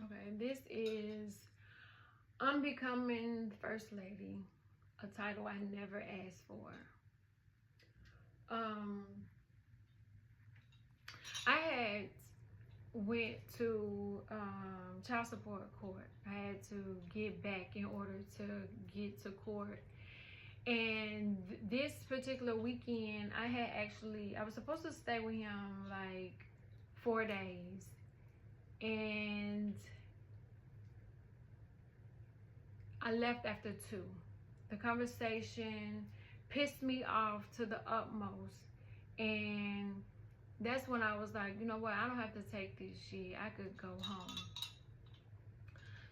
Okay, this is Unbecoming First Lady, a title I never asked for. I had went to child support court. I had to get back in order to get to court. And this particular weekend, I was supposed to stay with him like 4 days. And I left after 2. The conversation pissed me off to the utmost. And that's when I was like, you know what? I don't have to take this shit. I could go home.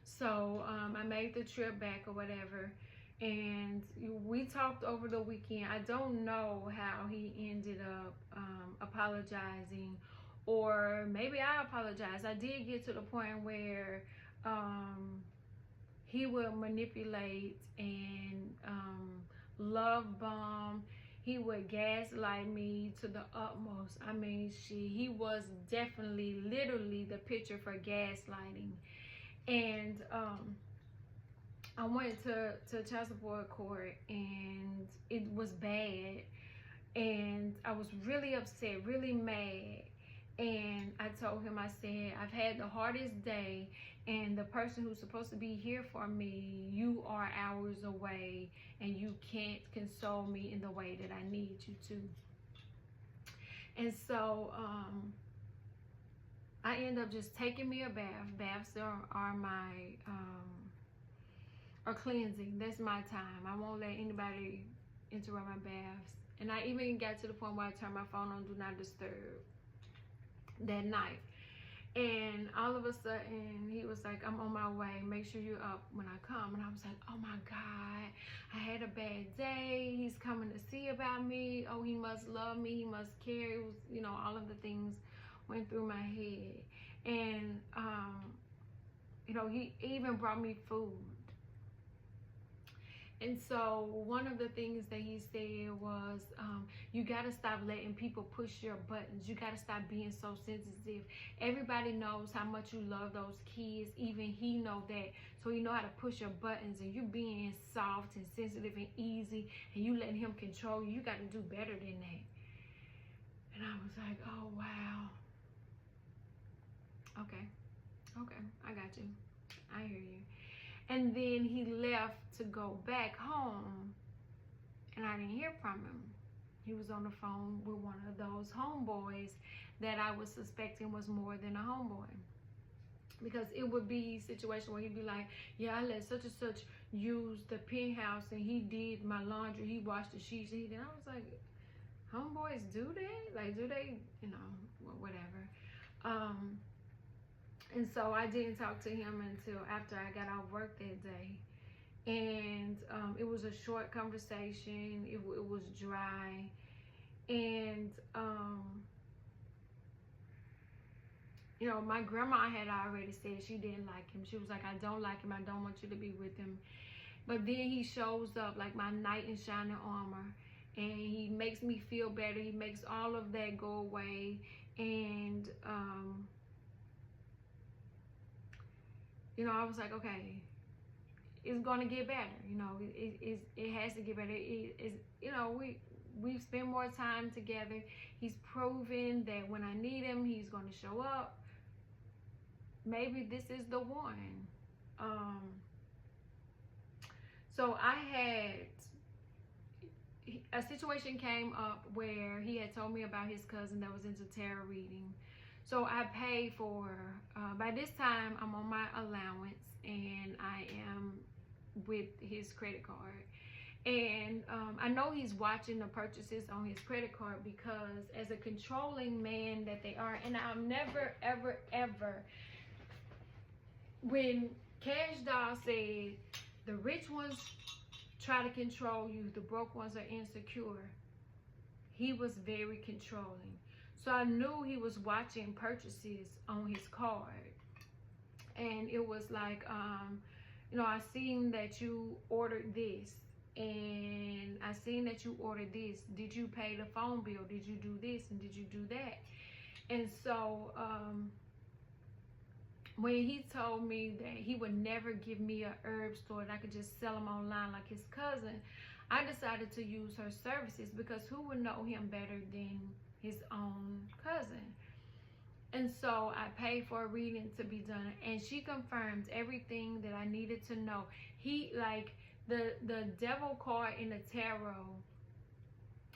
So I made the trip back or whatever. And we talked over the weekend. I don't know how he ended up apologizing, or maybe I apologized. I did get to the point where he would manipulate and love bomb. He would gaslight me to the utmost. I mean, he was definitely, literally the picture for gaslighting. And I went to child support court, and it was bad. And I was really upset, really mad. And I told him, I said, I've had the hardest day, and the person who's supposed to be here for me, you are hours away, and you can't console me in the way that I need you to. And so I end up just taking me a bath. Baths are my are cleansing. That's my time. I won't let anybody interrupt my baths. And I even got to the point where I turned my phone on do not disturb that night. And all of a sudden he was like, I'm on my way, make sure you're up when I come. And I was like, oh my God, I had a bad day, he's coming to see about me, oh, he must love me, he must care. It was, you know, all of the things went through my head. And you know, he even brought me food. And so one of the things that he said was, you got to stop letting people push your buttons. You got to stop being so sensitive. Everybody knows how much you love those kids. Even he know that. So he know how to push your buttons, and you being soft and sensitive and easy, and you letting him control you. You got to do better than that. And I was like, oh, wow. Okay, I got you. I hear you. And then he left to go back home, and I didn't hear from him. He was on the phone with one of those homeboys that I was suspecting was more than a homeboy. Because it would be a situation where he'd be like, yeah, I let such and such use the penthouse, and he did my laundry, he washed the sheets, and I was like, homeboys do that? Like, do they, you know, whatever. And so I didn't talk to him until after I got off work that day. And it was a short conversation. It was dry. And, you know, my grandma had already said she didn't like him. She was like, I don't like him. I don't want you to be with him. But then he shows up like my knight in shining armor. And he makes me feel better. He makes all of that go away. And, you know, I was like, okay, it's gonna get better. You know, it has to get better. You know, we've spent more time together. He's proven that when I need him, he's gonna show up. Maybe this is the one. So I had a situation came up where he had told me about his cousin that was into tarot reading. So I paid for, by this time I'm on my allowance, and I am with his credit card. And I know he's watching the purchases on his credit card, because as a controlling man that they are, and I'll never, ever, ever, when Cash Doll said, the rich ones try to control you, the broke ones are insecure, he was very controlling. So I knew he was watching purchases on his card. And it was like, you know, I seen that you ordered this, and I seen that you ordered this. Did you pay the phone bill? Did you do this? And did you do that? And so when he told me that he would never give me a herb store and I could just sell them online like his cousin, I decided to use her services, because who would know him better than his own cousin? And so I paid for a reading to be done, and she confirmed everything that I needed to know. He, like, the devil card in the tarot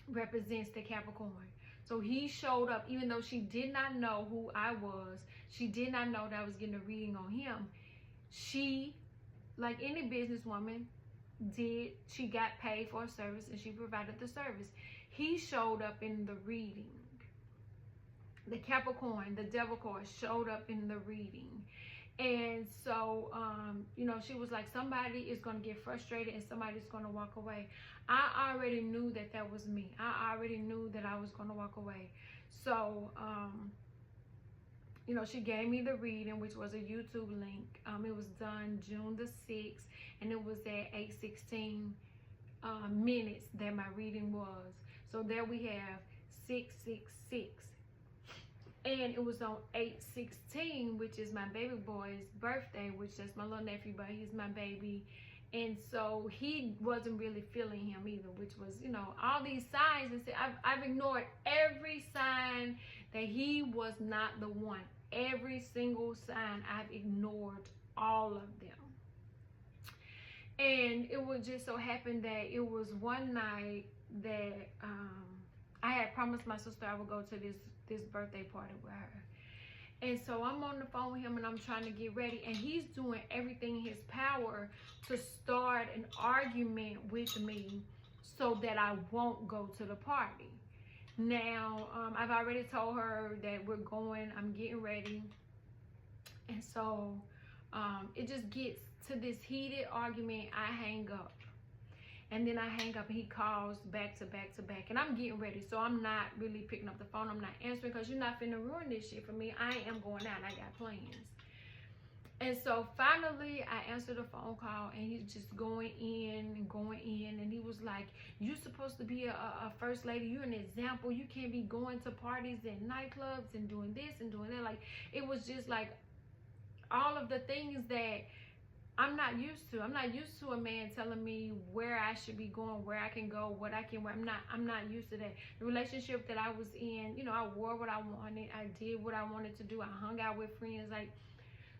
represents the Capricorn. So he showed up, even though she did not know who I was. She did not know that I was getting a reading on him. She, like any businesswoman, she got paid for a service and she provided the service. He showed up in the reading. The Capricorn, the devil card, showed up in the reading. And so, you know, she was like, somebody is going to get frustrated and somebody's going to walk away. I already knew that that was me. I already knew that I was going to walk away. So, you know, she gave me the reading, which was a YouTube link. It was done June the 6th, and it was at 8:16 minutes that my reading was. So there we have 666. And it was on 8/16, which is my baby boy's birthday, which is my little nephew, but he's my baby. And so he wasn't really feeling him either, which was, you know, all these signs. And I've ignored every sign that he was not the one. Every single sign, I've ignored all of them. And it would just so happen that it was one night that I had promised my sister I would go to this birthday party with her. And so I'm on the phone with him and I'm trying to get ready, and he's doing everything in his power to start an argument with me so that I won't go to the party. Now, I've already told her that we're going, I'm getting ready. And so it just gets to this heated argument. I hang up. And then I hang up and he calls back to back to back. And I'm getting ready. So I'm not really picking up the phone. I'm not answering, because you're not finna ruin this shit for me. I am going out. I got plans. And so finally I answered the phone call, and he's just going in and going in. And he was like, you're supposed to be a first lady. You're an example. You can't be going to parties and nightclubs and doing this and doing that. Like, it was just like all of the things that I'm not used to. I'm not used to a man telling me where I should be going, where I can go, what I can wear. I'm not used to that. The relationship that I was in, you know, I wore what I wanted. I did what I wanted to do. I hung out with friends. Like,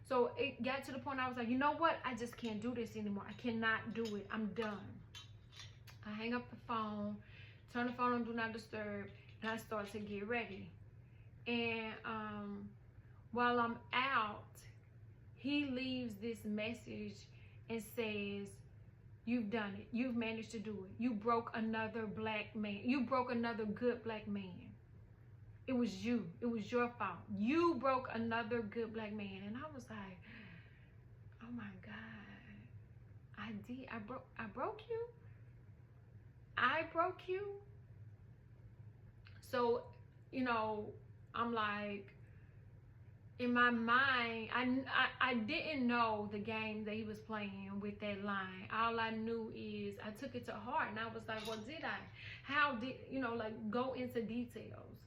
so it got to the point I was like, you know what? I just can't do this anymore. I cannot do it. I'm done. I hang up the phone, turn the phone on Do Not Disturb, and I start to get ready. And while I'm out, he leaves this message and says, you've done it. You've managed to do it. You broke another black man. You broke another good black man. It was you. It was your fault. You broke another good black man. And I was like, oh my God. I did. I broke you? I broke you? So, you know, I'm like, in my mind, I didn't know the game that he was playing with that line. All I knew is I took it to heart, and I was like, well, did I? How did, you know, like, go into details.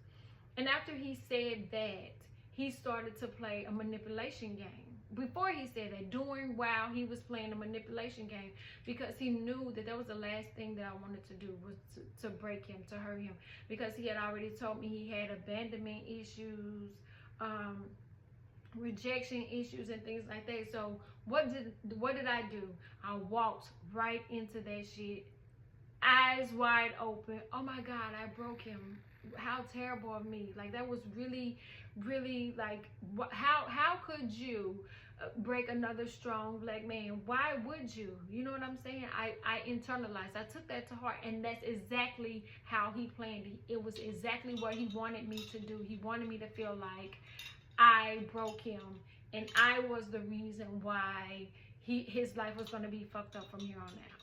And after he said that, he started to play a manipulation game. Before he said that, while he was playing a manipulation game, because he knew that was the last thing that I wanted to do, was to break him, to hurt him. Because he had already told me he had abandonment issues, rejection issues and things like that. So what did I do? I walked right into that shit, eyes wide open. Oh my God, I broke him. How terrible of me. Like, that was really, really, like, how could you break another strong black man? Why would you? You know what I'm saying? I internalized. I took that to heart, and that's exactly how he planned it. It was exactly what he wanted me to do. He wanted me to feel like I broke him, and I was the reason why his life was going to be fucked up from here on out.